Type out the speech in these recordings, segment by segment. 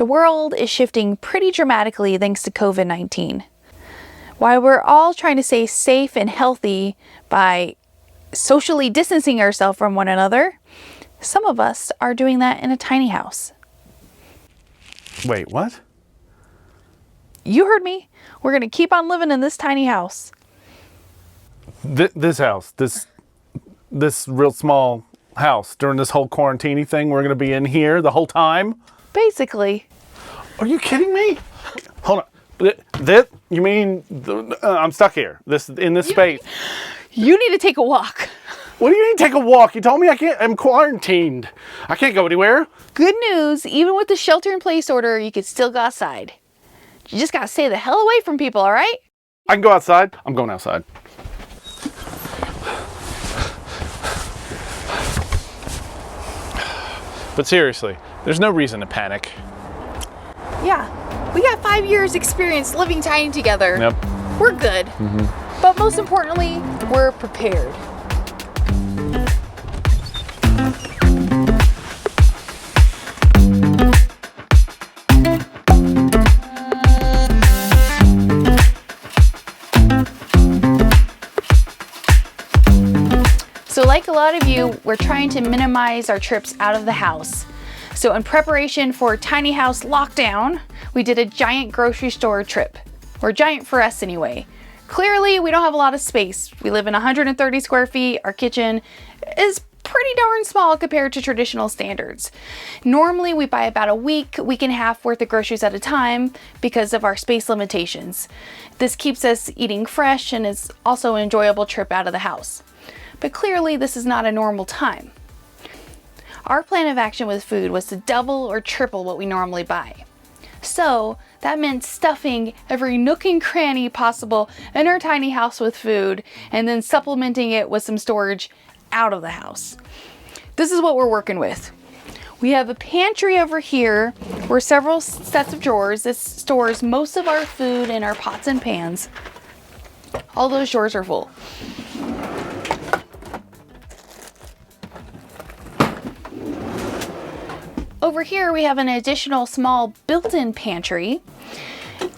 The world is shifting pretty dramatically thanks to COVID-19. While we're all trying to stay safe and healthy by socially distancing ourselves from one another, some of us are doing that in a tiny house. Wait, what? You heard me. We're going to keep on living in this tiny house. This house, this real small house during this whole quarantine thing, we're going to be in here the whole time? Basically. Are you kidding me? Hold on. This, you mean, I'm stuck here, in this space. You need to take a walk. What do you mean take a walk? You told me I'm quarantined. I can't go anywhere. Good news, even with the shelter-in-place order, you can still go outside. You just gotta stay the hell away from people, all right? I can go outside. I'm going outside. But seriously, there's no reason to panic. Yeah, we got 5 years experience living tiny together. Yep. We're good. But most importantly, we're prepared. So like a lot of you, we're trying to minimize our trips out of the house. So in preparation for tiny house lockdown, we did a giant grocery store trip. Or giant for us anyway. Clearly, we don't have a lot of space. We live in 130 square feet. Our kitchen is pretty darn small compared to traditional standards. Normally, we buy about a week and a half worth of groceries at a time because of our space limitations. This keeps us eating fresh and is also an enjoyable trip out of the house. But clearly, this is not a normal time. Our plan of action with food was to double or triple what we normally buy. So that meant stuffing every nook and cranny possible in our tiny house with food and then supplementing it with some storage out of the house. This is what we're working with. We have a pantry over here where several sets of drawers. This stores most of our food and our pots and pans. All those drawers are full. Over here we have an additional small built-in pantry.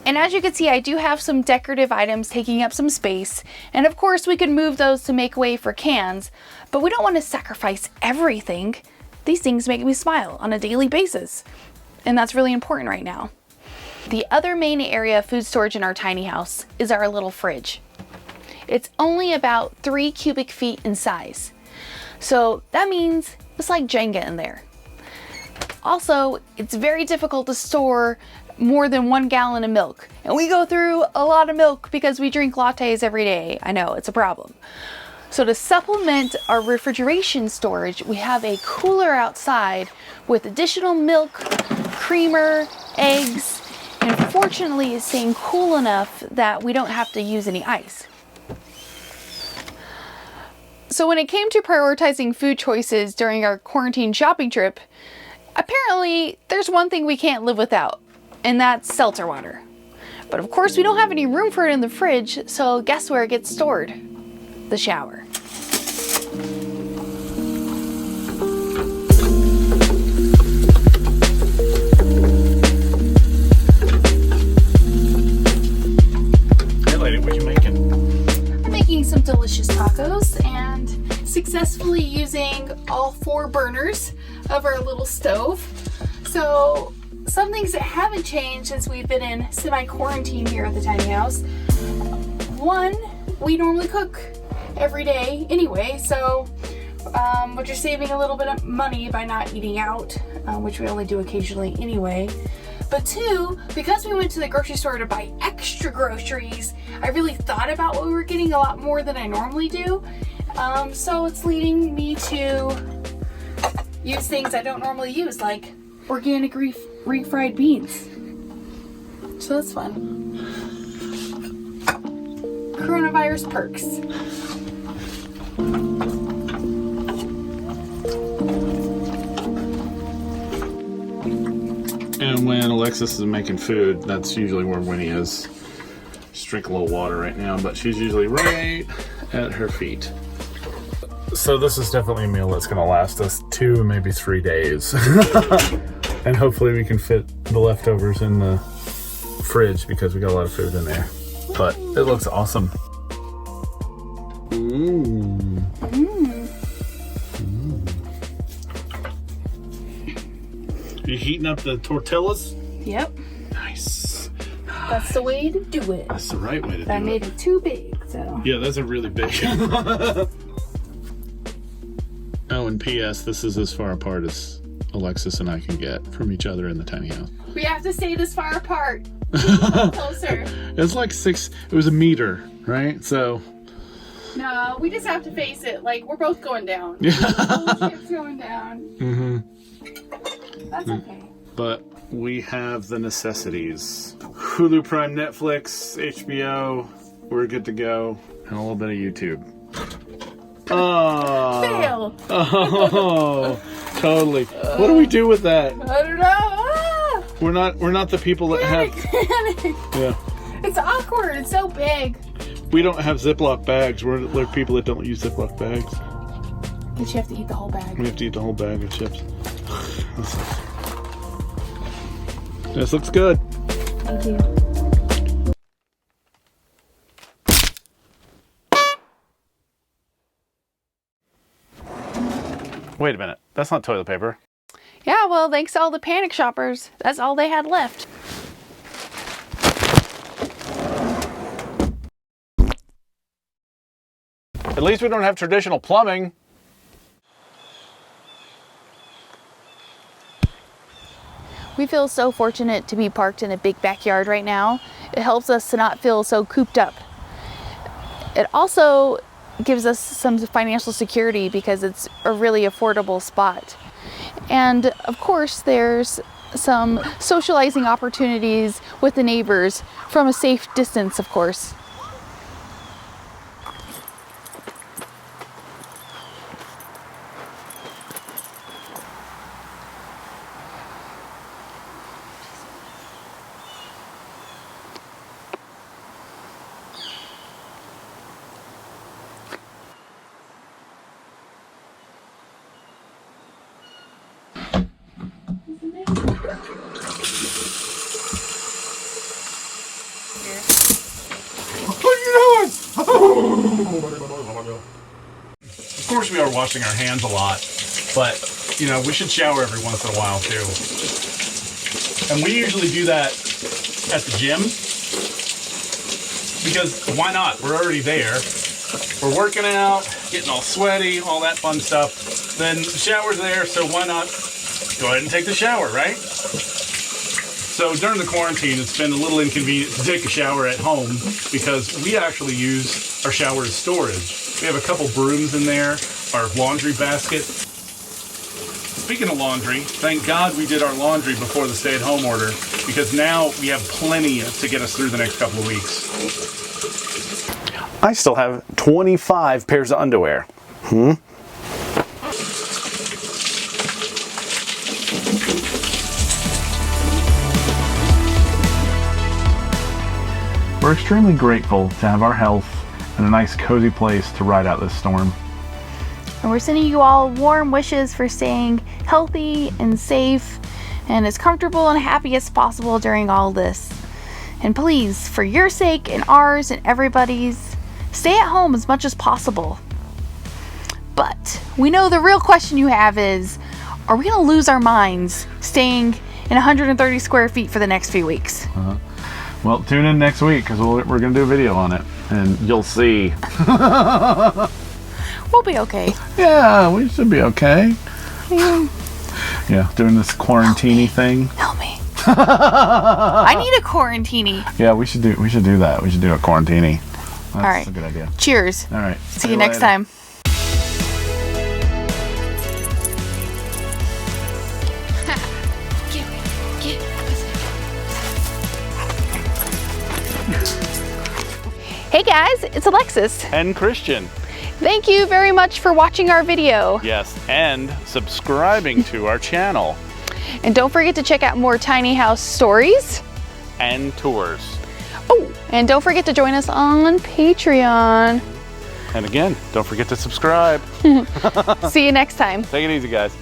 And as you can see, I do have some decorative items taking up some space. And of course we could move those to make way for cans, but we don't want to sacrifice everything. These things make me smile on a daily basis. And that's really important right now. The other main area of food storage in our tiny house is our little fridge. It's only about 3 cubic feet in size. So that means it's like Jenga in there. Also, it's very difficult to store more than 1 gallon of milk. And we go through a lot of milk because we drink lattes every day. I know, it's a problem. So to supplement our refrigeration storage, we have a cooler outside with additional milk, creamer, eggs, and fortunately it's staying cool enough that we don't have to use any ice. So when it came to prioritizing food choices during our quarantine shopping trip, apparently, there's one thing we can't live without, and that's seltzer water. But of course, we don't have any room for it in the fridge, so guess where it gets stored? The shower. Hey lady, what are you making? I'm making some delicious tacos and successfully using all 4 burners of our little stove. So some things that haven't changed since we've been in semi-quarantine here at the tiny house. One, we normally cook every day anyway, so we're just saving a little bit of money by not eating out, which we only do occasionally anyway. But 2, because we went to the grocery store to buy extra groceries, I really thought about what we were getting a lot more than I normally do. So it's leading me to use things I don't normally use, like organic refried beans. So that's fun. Coronavirus perks. And when Alexis is making food, that's usually where Winnie is. Just drink a little water right now, but she's usually right at her feet. So this is definitely a meal that's going to last us 2, maybe 3 days. And hopefully we can fit the leftovers in the fridge because we got a lot of food in there. But it looks awesome. Mmm. Mm. Are you heating up the tortillas? Yep. Nice. That's the way to do it. That's the right way to do it. I made it too big, so. Yeah, that's a really big. Oh, and P.S. This is as far apart as Alexis and I can get from each other in the tiny house. We have to stay this far apart. Closer. It's like it was a meter, right? So. No, we just have to face it. Like, we're both going down. The whole ship's going down. Mm-hmm. That's okay. But we have the necessities. Hulu, Prime, Netflix, HBO. We're good to go. And a little bit of YouTube. Oh. Fail. Oh, totally. What do we do with that? I don't know. Ah! We're not the people that have. Panic. Yeah. It's awkward. It's so big. We don't have Ziploc bags. We're people that don't use Ziploc bags. But you have to eat the whole bag. We have to eat the whole bag of chips. This looks good. Thank you. Wait a minute. That's not toilet paper. Yeah, well, thanks to all the panic shoppers. That's all they had left. At least we don't have traditional plumbing. We feel so fortunate to be parked in a big backyard right now. It helps us to not feel so cooped up. It also gives us some financial security because it's a really affordable spot. And of course, there's some socializing opportunities with the neighbors from a safe distance, of course. Of course we are washing our hands a lot, but, you know, we should shower every once in a while, too. And we usually do that at the gym, because why not? We're already there. We're working out, getting all sweaty, all that fun stuff. Then the shower's there, so why not go ahead and take the shower, right? So during the quarantine, it's been a little inconvenient to take a shower at home because we actually use our shower as storage. We have a couple brooms in there, our laundry basket. Speaking of laundry, thank God we did our laundry before the stay-at-home order because now we have plenty to get us through the next couple of weeks. I still have 25 pairs of underwear. We're extremely grateful to have our health and a nice cozy place to ride out this storm. And we're sending you all warm wishes for staying healthy and safe and as comfortable and happy as possible during all this. And please, for your sake and ours and everybody's, stay at home as much as possible. But we know the real question you have is, are we going to lose our minds staying in 130 square feet for the next few weeks? Well, tune in next week because we're going to do a video on it and you'll see. We'll be okay. Yeah, we should be okay. Yeah, doing this quarantine thing. Help me. I need a quarantini. Yeah, we should do that. We should do a quarantini. That's all right. a good idea. Cheers. All right. See you next time. Hey guys, it's Alexis. And Christian. Thank you very much for watching our video. Yes, and subscribing to our channel. And don't forget to check out more tiny house stories. And tours. Oh, and don't forget to join us on Patreon. And again, don't forget to subscribe. See you next time. Take it easy, guys.